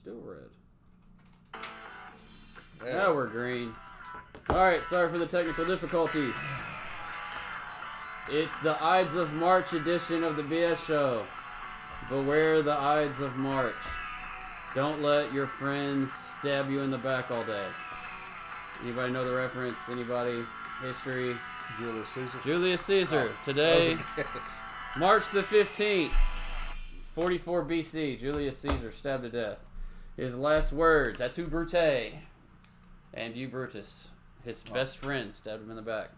Still red. Now we're green. Alright, sorry for the technical difficulties. It's the Ides of March edition of the BS Show. Beware the Ides of March. Don't let your friends stab you in the back all day. Anybody know the reference? Anybody? History? Julius Caesar. Julius Caesar. Today, March the 15th, 44 BC, Julius Caesar stabbed to death. His last words, "Atu Brute," and "You Brutus." His best friend stabbed him in the back.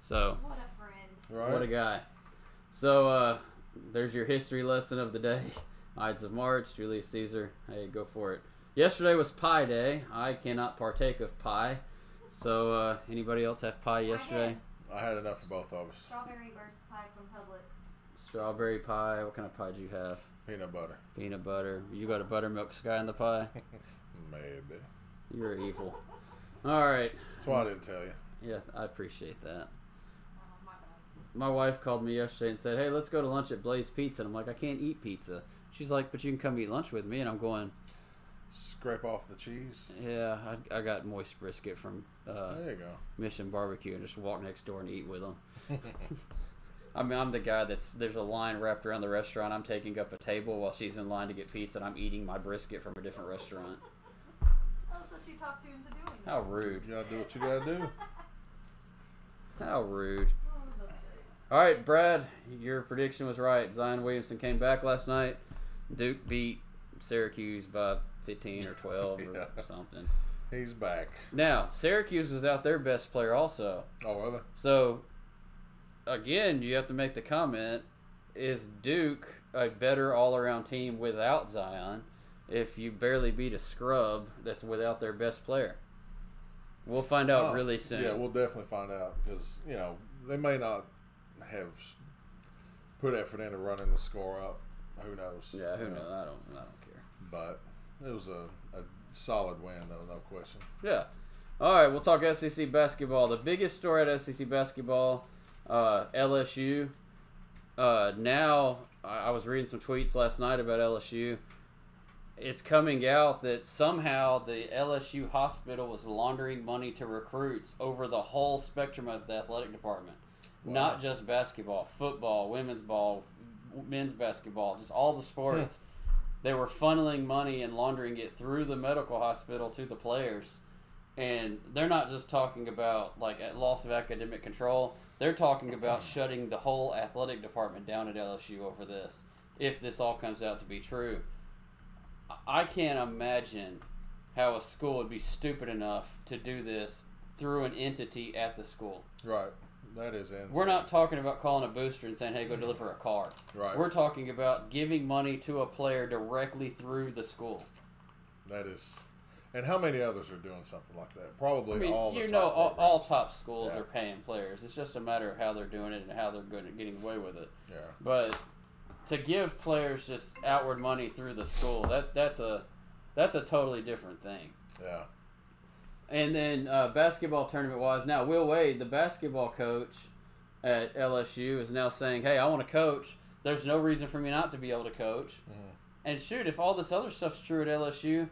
So, What a friend. Right. what a guy. So, there's your history lesson of the day. Ides of March, Julius Caesar. Hey, go for it. Yesterday was Pie Day. I cannot partake of pie. So, anybody else have pie yesterday? I had enough for both of us. Strawberry burst pie from Publix. Strawberry pie. What kind of pie do you have? Peanut butter. Peanut butter. You got a buttermilk sky in the pie? Maybe. You're evil. All right. That's why I didn't tell you. Yeah, I appreciate that. My bad. My wife called me yesterday and said, "Hey, let's go to lunch at Blaze Pizza." And I'm like, "I can't eat pizza." She's like, "But you can come eat lunch with me." And I'm going, Scrape off the cheese. "Yeah, I got moist brisket from There you go. Mission Barbecue and just walk next door and eat with them." I mean, I'm the guy there's a line wrapped around the restaurant. I'm taking up a table while she's in line to get pizza, and I'm eating my brisket from a different restaurant. Oh, so she talked you into doing that. How rude. You gotta do what you gotta do. How rude. Oh, that's great. All right, Brad, your prediction was right. Zion Williamson came back last night. Duke beat Syracuse by 15 or 12 or something. He's back. Now, Syracuse was out their best player also. Oh, are they? So, again, you have to make the comment, is Duke a better all-around team without Zion if you barely beat a scrub that's without their best player? We'll find out really soon. Yeah, we'll definitely find out because, they may not have put effort into running the score up. Who knows? Yeah, who knows? I don't care. But it was a solid win, though, no question. Yeah. All right, we'll talk SEC basketball. The biggest story at SEC basketball, LSU. Now, I was reading some tweets last night about LSU. It's coming out that somehow the LSU hospital was laundering money to recruits over the whole spectrum of the athletic department. Wow. Not just basketball, football, women's ball, men's basketball, just all the sports. They were funneling money and laundering it through the medical hospital to the players. And they're not just talking about like loss of academic control. They're talking about shutting the whole athletic department down at LSU over this, if this all comes out to be true. I can't imagine how a school would be stupid enough to do this through an entity at the school. Right. That is insane. We're not talking about calling a booster and saying, "Hey, go deliver a car." Right. We're talking about giving money to a player directly through the school. That is. And how many others are doing something like that? Probably I mean, all the all top schools Yeah. are paying players. It's just a matter of how they're doing it and how they're good at getting away with it. Yeah. But to give players just outward money through the school, that's a totally different thing. Yeah. And then basketball tournament wise, now Will Wade, the basketball coach at LSU, is now saying, "Hey, I want to coach. There's no reason for me not to be able to coach." Mm-hmm. And shoot, if all this other stuff's true at LSU,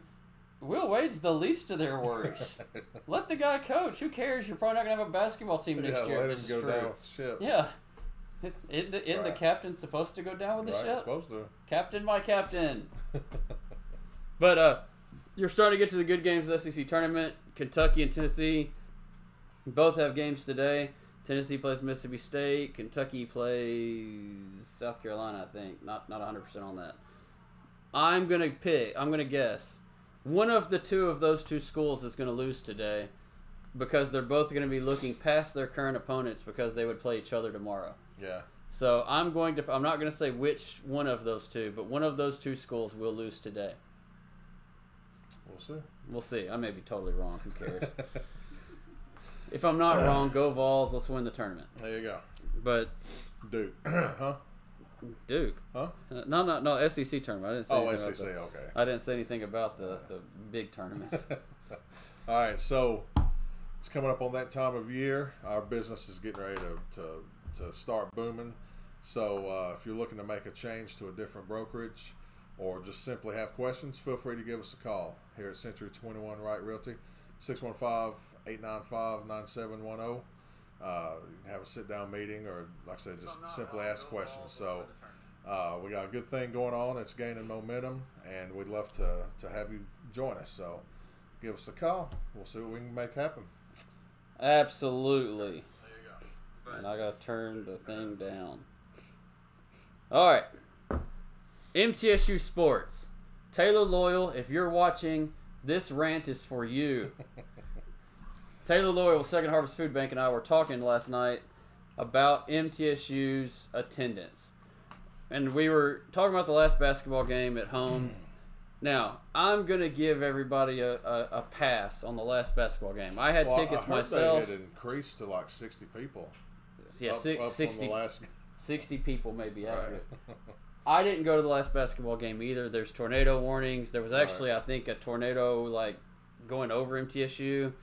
Will Wade's the least of their worries. Let the guy coach. Who cares? You're probably not gonna have a basketball team next year let if him this go is down true. with the ship. Yeah. Isn't the Right. captain supposed to go down with the Right, ship? supposed to. Captain, my captain. But you're starting to get to the good games of the SEC tournament. Kentucky and Tennessee both have games today. Tennessee plays Mississippi State. Kentucky plays South Carolina, I think. Not 100% on that. I'm going to guess. One of the two of those two schools is going to lose today because they're both going to be looking past their current opponents because they would play each other tomorrow. Yeah. So I'm not going to say which one of those two, but one of those two schools will lose today. We'll see. We'll see. I may be totally wrong. Who cares? If I'm not wrong, go Vols. Let's win the tournament. There you go. But Duke. Huh? Duke. Huh? No. SEC tournament. I didn't say. Oh, anything SEC. about Okay. I didn't say anything about the big tournament. All right. So it's coming up on that time of year. Our business is getting ready to start booming. So if you're looking to make a change to a different brokerage, or just simply have questions, feel free to give us a call here at Century 21 Right Realty, 615-895-9710. You can have a sit-down meeting, or like I said, just simply ask questions. So we got a good thing going on. It's gaining momentum, and we'd love to have you join us. So give us a call. We'll see what we can make happen. Absolutely. There you go. And I got to turn the thing down. All right. MTSU Sports. Taylor Loyal, if you're watching, this rant is for you. Taylor Loyal, Second Harvest Food Bank, and I were talking last night about MTSU's attendance. And we were talking about the last basketball game at home. Now, I'm going to give everybody a pass on the last basketball game. I had tickets myself. They had increased to like 60 people. Yeah, up 60, from the last... 60 people may be accurate. Right. I didn't go to the last basketball game either. There's tornado warnings. There was actually, I think, a tornado going over MTSU,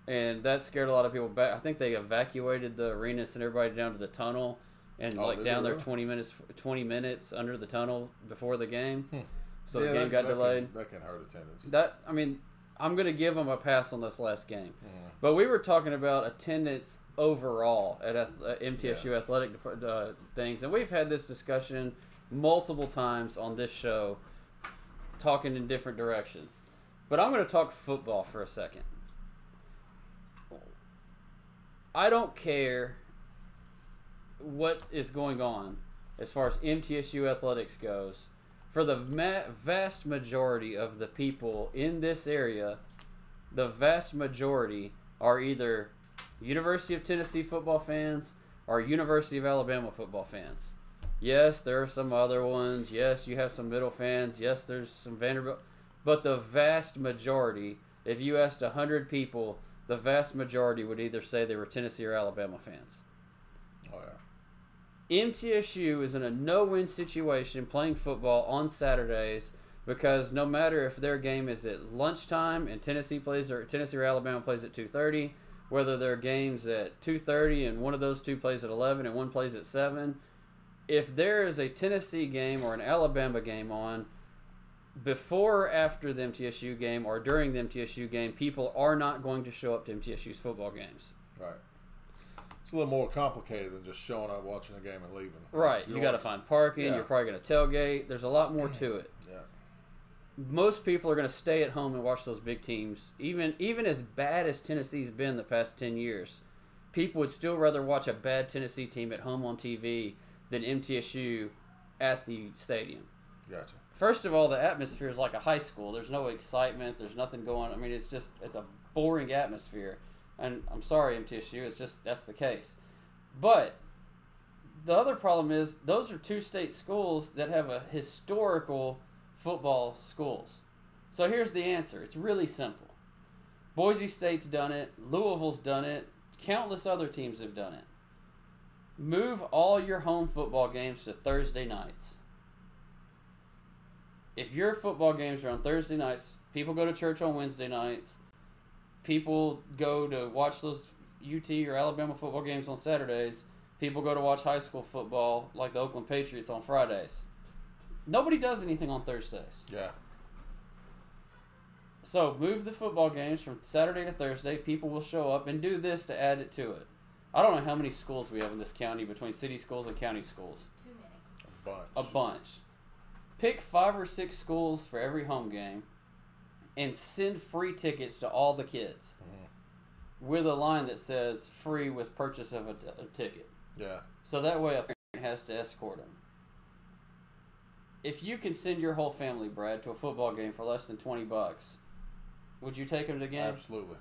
and that scared a lot of people back. I think they evacuated the arena, sent everybody down to the tunnel, and down there 20 minutes under the tunnel before the game. So the game got delayed. That can hurt attendance. I'm going to give them a pass on this last game. But we were talking about attendance overall at MTSU athletic things, and we've had this discussion multiple times on this show, talking in different directions. But I'm going to talk football for a second. I don't care what is going on as far as MTSU athletics goes. For the vast majority of the people in this area, the vast majority are either University of Tennessee football fans or University of Alabama football fans. Yes, there are some other ones. Yes, you have some middle fans. Yes, there's some Vanderbilt. But the vast majority, if you asked 100 people, the vast majority would either say they were Tennessee or Alabama fans. Oh, yeah. MTSU is in a no-win situation playing football on Saturdays because no matter if their game is at lunchtime and Tennessee or Alabama plays at 2:30, whether their game's at 2:30 and one of those two plays at 11 and one plays at 7, if there is a Tennessee game or an Alabama game on before or after the MTSU game or during the MTSU game, people are not going to show up to MTSU's football games. Right. It's a little more complicated than just showing up, watching a game, and leaving. Right. You got to find parking. Yeah. You're probably going to tailgate. There's a lot more to it. Yeah. Most people are going to stay at home and watch those big teams. Even as bad as Tennessee's been the past 10 years, people would still rather watch a bad Tennessee team at home on TV than MTSU at the stadium. Gotcha. First of all, the atmosphere is like a high school. There's no excitement. There's nothing going on. I mean, it's a boring atmosphere. And I'm sorry, MTSU, that's the case. But the other problem is those are two state schools that have a historical football schools. So here's the answer. It's really simple. Boise State's done it. Louisville's done it. Countless other teams have done it. Move all your home football games to Thursday nights. If your football games are on Thursday nights, people go to church on Wednesday nights. People go to watch those UT or Alabama football games on Saturdays. People go to watch high school football like the Oakland Patriots on Fridays. Nobody does anything on Thursdays. Yeah. So move the football games from Saturday to Thursday. People will show up and do this to add it to it. I don't know how many schools we have in this county between city schools and county schools. Too many. A bunch. A bunch. Pick 5 or 6 schools for every home game and send free tickets to all the kids with a line that says free with purchase of a ticket. Yeah. So that way a parent has to escort them. If you can send your whole family, Brad, to a football game for less than $20, would you take them to the game? Absolutely.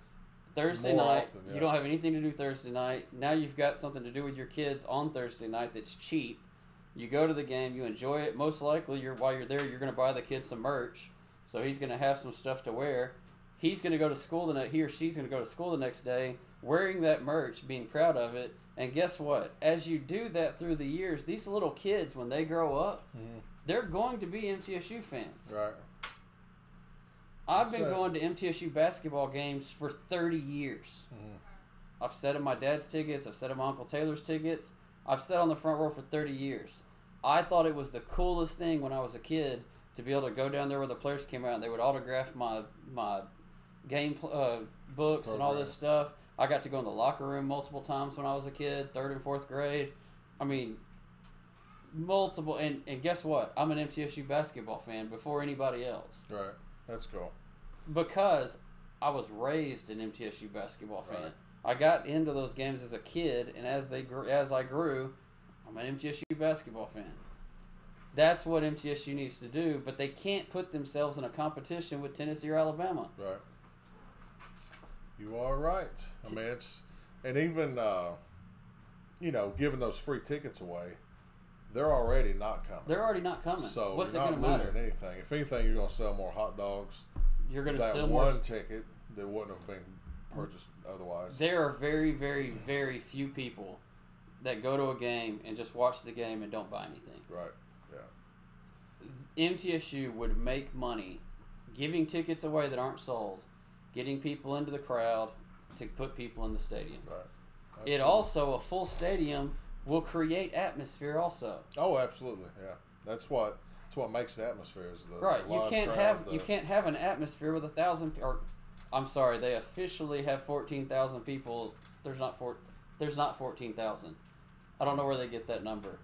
Thursday More night, often, yeah. you don't have anything to do Thursday night. Now you've got something to do with your kids on Thursday night that's cheap. You go to the game, you enjoy it. Most likely, while you're there, you're going to buy the kid some merch. So he's going to have some stuff to wear. He's going to go to school he or she's going to go to school the next day wearing that merch, being proud of it. And guess what? As you do that through the years, these little kids, when they grow up, they're going to be MTSU fans. Right. I've been going to MTSU basketball games for 30 years. I've sat in my dad's tickets. I've sat in my Uncle Taylor's tickets. I've sat on the front row for 30 years. I thought it was the coolest thing when I was a kid to be able to go down there where the players came out and they would autograph my game books and all this stuff. I got to go in the locker room multiple times when I was a kid, 3rd and 4th grade. I mean, multiple. And guess what? I'm an MTSU basketball fan before anybody else. Right. That's cool. Because I was raised an MTSU basketball fan. Right. I got into those games as a kid, and as I grew, I'm an MTSU basketball fan. That's what MTSU needs to do, but they can't put themselves in a competition with Tennessee or Alabama. Right. You are right. I mean, and even, giving those free tickets away, they're already not coming. They're already not coming. So what's it you're going not to losing matter? anything. If anything, you're going to sell more hot dogs. You're going to that sell one more ticket that wouldn't have been purchased otherwise. There are very, very, very few people that go to a game and just watch the game and don't buy anything. Right. Yeah. MTSU would make money giving tickets away that aren't sold, getting people into the crowd to put people in the stadium. Right. It also, a full stadium will create atmosphere also. Oh, absolutely. Yeah. That's what makes the atmosphere is the right. live You can't have an atmosphere with 1,000 or I'm sorry, they officially have 14,000 people. There's not 14,000. I don't know where they get that number.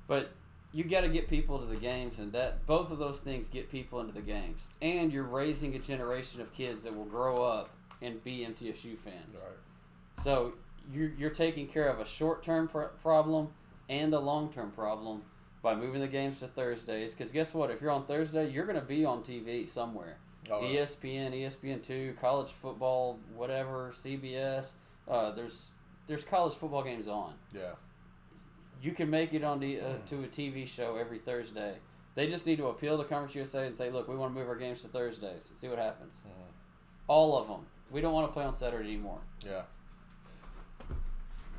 But you got to get people to the games, and that both of those things get people into the games. And you're raising a generation of kids that will grow up and be MTSU fans. Right. So you're taking care of a short-term problem and a long-term problem by moving the games to Thursdays. Because guess what? If you're on Thursday, you're going to be on TV somewhere. Oh, yeah. ESPN, ESPN2, college football, whatever, CBS. There's college football games on. Yeah. You can make it on to a TV show every Thursday. They just need to appeal to Conference USA and say, look, we want to move our games to Thursdays and see what happens. Mm-hmm. All of them. We don't want to play on Saturday anymore. Yeah.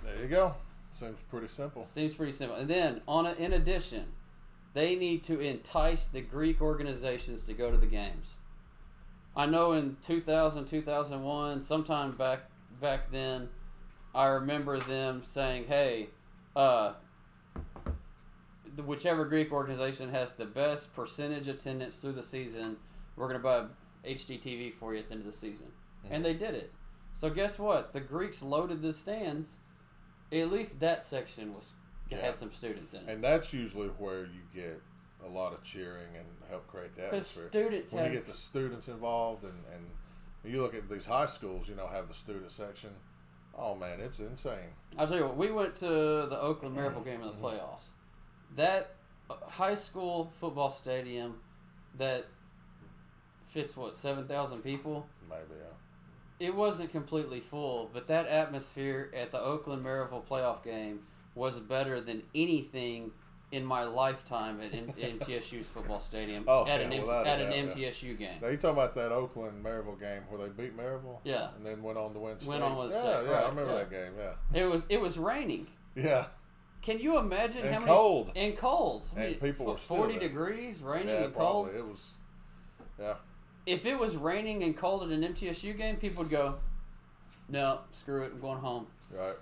There you go. Seems pretty simple. Seems pretty simple. And then, in addition, they need to entice the Greek organizations to go to the games. I know in 2000, 2001, sometime back then, I remember them saying, hey, whichever Greek organization has the best percentage attendance through the season, we're going to buy HDTV for you at the end of the season. Mm-hmm. And they did it. So guess what? The Greeks loaded the stands. At least that section had some students in it. And that's usually where you get a lot of cheering and help create the atmosphere. Students when you get the students involved, and you look at these high schools, have the student section. Oh man, it's insane. I'll tell you what, we went to the Oakland Maryville game in the playoffs. That high school football stadium that fits 7,000 people. Maybe, yeah. It wasn't completely full, but that atmosphere at the Oakland Maryville playoff game was better than anything in my lifetime at MTSU's football stadium at an MTSU game. Now you talking about that Oakland Maryville game where they beat Maryville? Yeah. And then went on to win state. Went on with yeah, state. yeah, Right, I remember that game. Yeah. It was raining. Yeah. Can you imagine and how many cold. And cold. And people were still 40 there. degrees, raining yeah, and cold. Probably. It was. Yeah. If it was raining and cold at an MTSU game, people would go, no, screw it, I'm going home. Right.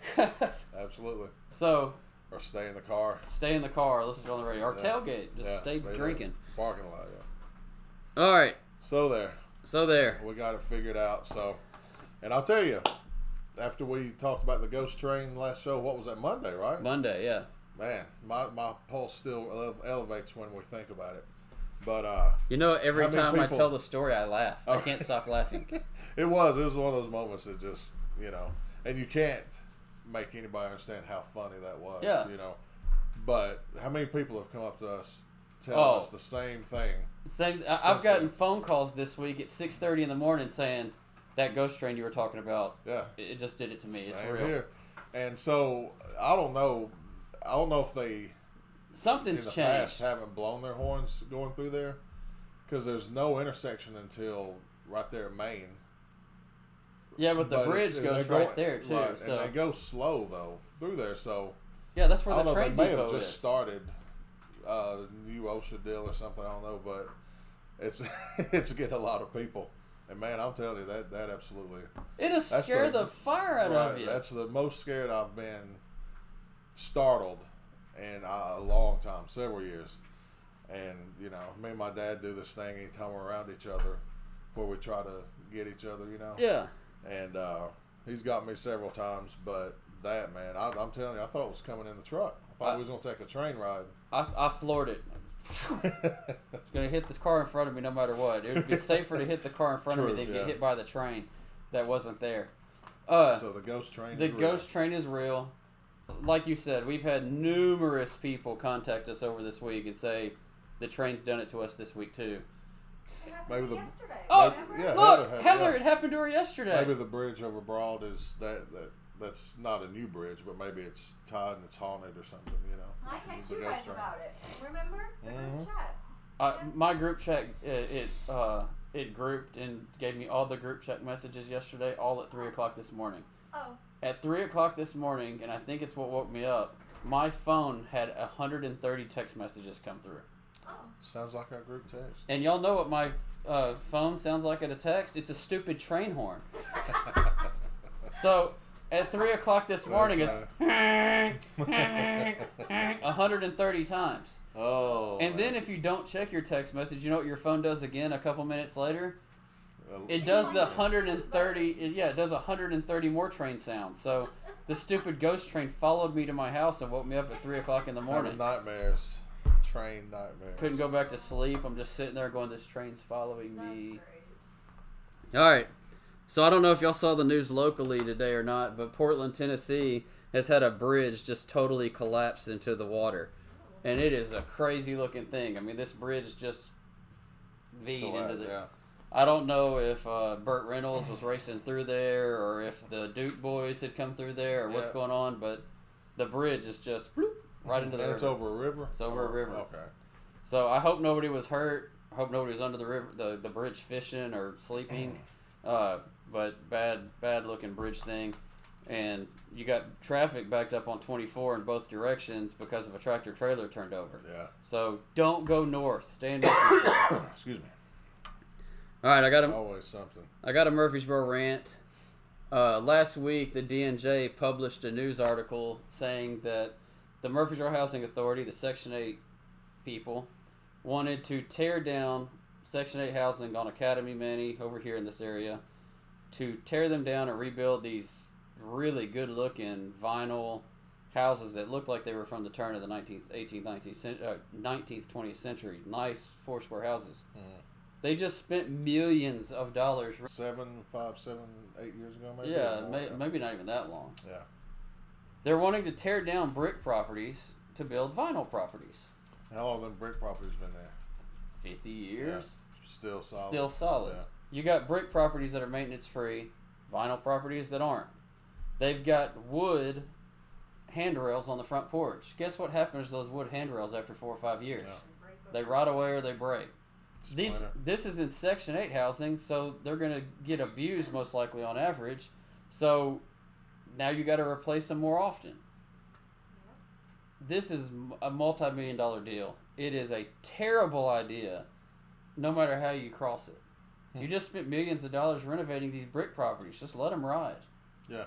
Absolutely. So. Or stay in the car. Stay in the car, listen to it on the radio. Or tailgate, just stay drinking. Parking lot, yeah. All right. So there. We got it figured out. So, and I'll tell you, after we talked about the ghost train last show, what was that, Monday, right? Monday, yeah. Man, my pulse still elevates when we think about it. But every time I tell the story, I laugh. I can't stop laughing. It was one of those moments that just and you can't make anybody understand how funny that was. Yeah. But how many people have come up to us telling us the same thing? I've gotten phone calls this week at 6:30 in the morning saying that ghost train you were talking about. Yeah. It just did it to me. It's real. Here. And so I don't know if they. Something's in the changed. Past haven't blown their horns going through there, because there's no intersection until right there at Main. Yeah, but the bridge goes right there too. Right, so. And they go slow though through there. So yeah, that's where the train depot is. They may have is. just started new OSHA deal or something. I don't know, but it's getting a lot of people. And man, I'm telling you that absolutely. It'll scare the fire out of you. That's the most scared I've been startled in a long time, several years. And you know, me and my dad do this thing anytime we're around each other, where we try to get each other. You know. Yeah. And he's got me several times, but that man, I'm telling you, I thought it was coming in the truck. I thought we was gonna take a train ride. I floored it. It's gonna hit the car in front of me no matter what. It would be safer to hit the car in front of me than get hit by the train that wasn't there. So the ghost train. The ghost train is real. Like you said, we've had numerous people contact us over this week and say the train's done it to us this week too. It happened Maybe the- yesterday. Oh, remember? yeah. Look, Heather, yeah. it happened to her yesterday. Maybe the bridge over Broad is that's not a new bridge, but maybe it's tied and it's haunted or something. You know. I texted The you ghost guys train. about it. Remember the group chat? My group chat, it grouped and gave me all the group chat messages yesterday, all at 3 o'clock this morning. Oh. At 3 o'clock this morning, and I think it's what woke me up, my phone had 130 text messages come through. Oh. Sounds like our group text. And y'all know what my phone sounds like at a text? It's a stupid train horn. So at 3 o'clock this morning, it's 130 times. Oh. And then if you don't check your text message, you know what your phone does again a couple minutes later? It does the 130, it does 130 more train sounds. So the stupid ghost train followed me to my house and woke me up at 3 o'clock in the morning. Nightmares. Train nightmares. Couldn't go back to sleep. I'm just sitting there going, this train's following That's me. great. All right. So I don't know if y'all saw the news locally today or not, but Portland, Tennessee has had a bridge just totally collapse into the water. And it is a crazy looking thing. I mean, this bridge just V'd into the... Yeah. I don't know if Burt Reynolds was racing through there or if the Duke boys had come through there or what's going on, but the bridge is just bloop, right into the river. It's over a river? It's over a river. Okay. So I hope nobody was hurt. I hope nobody was under the river, the bridge fishing or sleeping. But bad looking bridge thing. And you got traffic backed up on 24 in both directions because of a tractor trailer turned over. Yeah. So don't go north. Stay in Murfreesboro. Excuse me. All right, Always something. I got a Murfreesboro rant. Last week, the DNJ published a news article saying that the Murfreesboro Housing Authority, the Section 8 people, wanted to tear down Section 8 housing on Academy Many over here in this area, to tear them down and rebuild these really good-looking vinyl houses that looked like they were from the turn of the 19th, 20th century. Nice four-square houses. Mm-hmm. They just spent millions of dollars. 8 years ago, maybe? Yeah, maybe not even that long. Yeah. They're wanting to tear down brick properties to build vinyl properties. How long have them brick properties been there? 50 years. Yeah. Still solid. Still solid. Yeah. You got brick properties that are maintenance free, vinyl properties that aren't. They've got wood handrails on the front porch. Guess what happens to those wood handrails after 4 or 5 years? Yeah. They rot away or they break. Splinter. This is in Section 8 housing, so they're going to get abused most likely on average. So now you got to replace them more often. This is a multi-million-dollar deal. It is a terrible idea, no matter how you cross it. You just spent millions of dollars renovating these brick properties. Just let them ride. Yeah.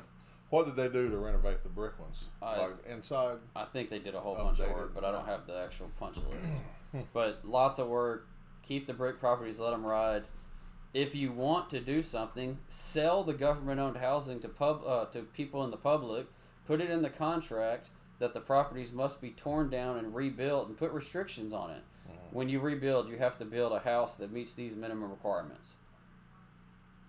What did they do to renovate the brick ones? Like inside? I think they did a whole bunch of work, but I don't have the actual punch list. But lots of work. Keep the brick properties, let them ride. If you want to do something, sell the government-owned housing to people in the public. Put it in the contract that the properties must be torn down and rebuilt, and put restrictions on it. Mm-hmm. When you rebuild, you have to build a house that meets these minimum requirements.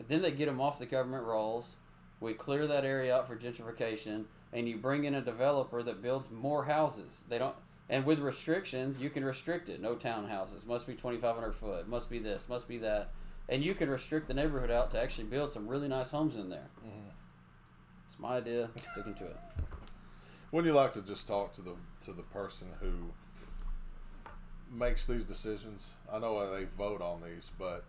And then they get them off the government rolls. We clear that area out for gentrification, and you bring in a developer that builds more houses. They don't. And with restrictions, you can restrict it. No townhouses. Must be 2,500 foot. Must be this. Must be that. And you can restrict the neighborhood out to actually build some really nice homes in there. Mm-hmm. It's my idea. Sticking to it. Wouldn't you like to just talk to the person who makes these decisions? I know they vote on these, but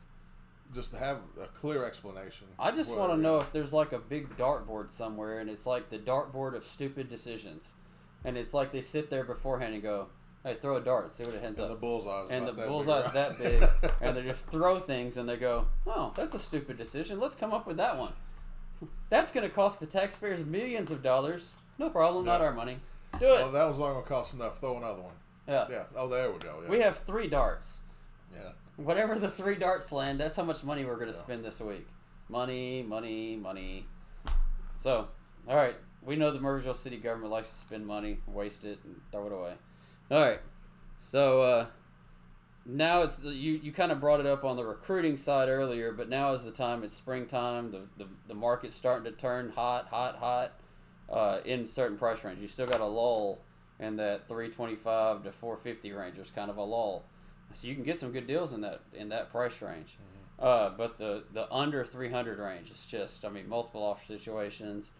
just to have a clear explanation. I just want to know if there's like a big dartboard somewhere, and it's like the dartboard of stupid decisions. And it's like they sit there beforehand and go, hey, throw a dart, see what it ends up. And the bullseye's and the that bullseye's big, that big. And they just throw things and they go, oh, that's a stupid decision. Let's come up with that one. That's going to cost the taxpayers millions of dollars. No problem, not our money. Do it. Well, that was not going to cost enough. Throw another one. Yeah. Yeah. Oh, there we go. Yeah. We have 3 darts. Yeah. Whatever the 3 darts land, that's how much money we're going to spend this week. Money, money, money. So, all right. We know the Murfreesboro city government likes to spend money, waste it, and throw it away. All right. So, now it's you kind of brought it up on the recruiting side earlier, but now is the time. It's springtime. The market's starting to turn hot in certain price range. You still got a lull in that 325 to 450 range. There's kind of a lull, so you can get some good deals in that price range. But the under 300 range is just, I mean, multiple offer situations.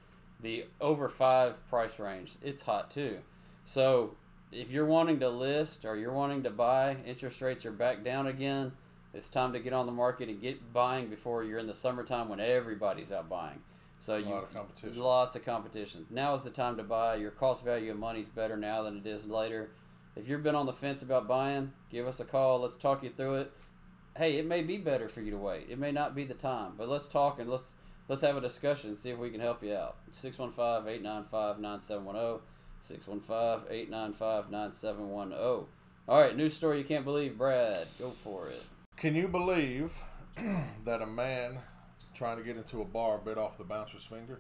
The over 5 price range, it's hot too. So if you're wanting to list or you're wanting to buy, interest rates are back down again. It's time to get on the market and get buying before you're in the summertime when everybody's out buying. So lot of competition. Lots of competition. Now is the time to buy. Your cost value of money is better now than it is later. If you've been on the fence about buying, give us a call. Let's talk you through it. Hey, it may be better for you to wait. It may not be the time, but let's talk and let's have a discussion and see if we can help you out. 615-895-9710. 615-895-9710. All right, news story you can't believe. Brad, go for it. Can you believe that a man trying to get into a bar bit off the bouncer's finger?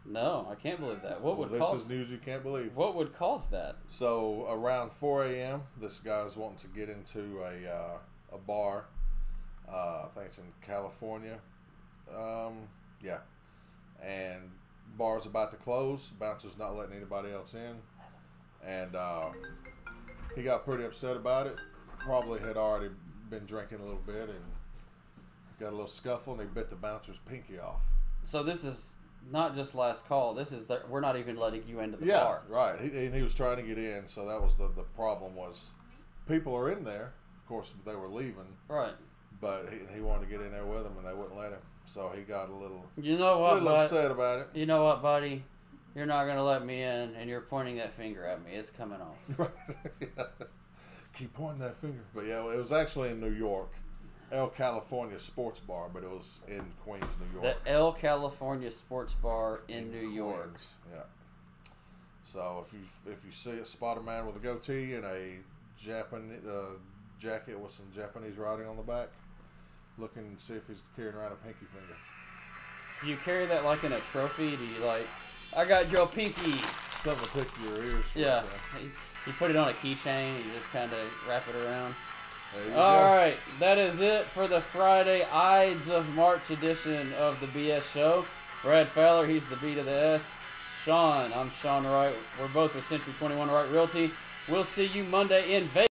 No, I can't believe that. What would This cause? is news you can't believe. What would cause that? So around 4 a.m., this guy's wanting to get into a bar. I think it's in California. Yeah. And bar's about to close. Bouncer's not letting anybody else in. And he got pretty upset about it. Probably had already been drinking a little bit and got a little scuffle, and he bit the bouncer's pinky off. So this is not just last call. This is that we're not even letting you into the Yeah, bar. right. He was trying to get in, so that was the problem was people are in there. Of course, they were leaving. Right. But he wanted to get in there with them, and they wouldn't let him. So he got a little Buddy? upset about it. You know what, buddy? You're not going to let me in, and you're pointing that finger at me. It's coming off. Yeah. Keep pointing that finger. But yeah, it was actually in New York. El California Sports Bar, but it was in Queens, New York. The El California Sports Bar in New York. Queens, yeah. So if you spot a man with a goatee and a Japanese jacket with some Japanese writing on the back, look and see if he's carrying around a pinky finger. Do you carry that like in a trophy? Do you like, I got your pinky? Something to pick your ears. Yeah. You put it on a keychain and you just kind of wrap it around. There you All go. right, that is it for the Friday Ides of March edition of the BS Show. Brad Fowler, he's the B to the S. Sean, I'm Sean Wright. We're both with Century 21 Wright Realty. We'll see you Monday in Vegas.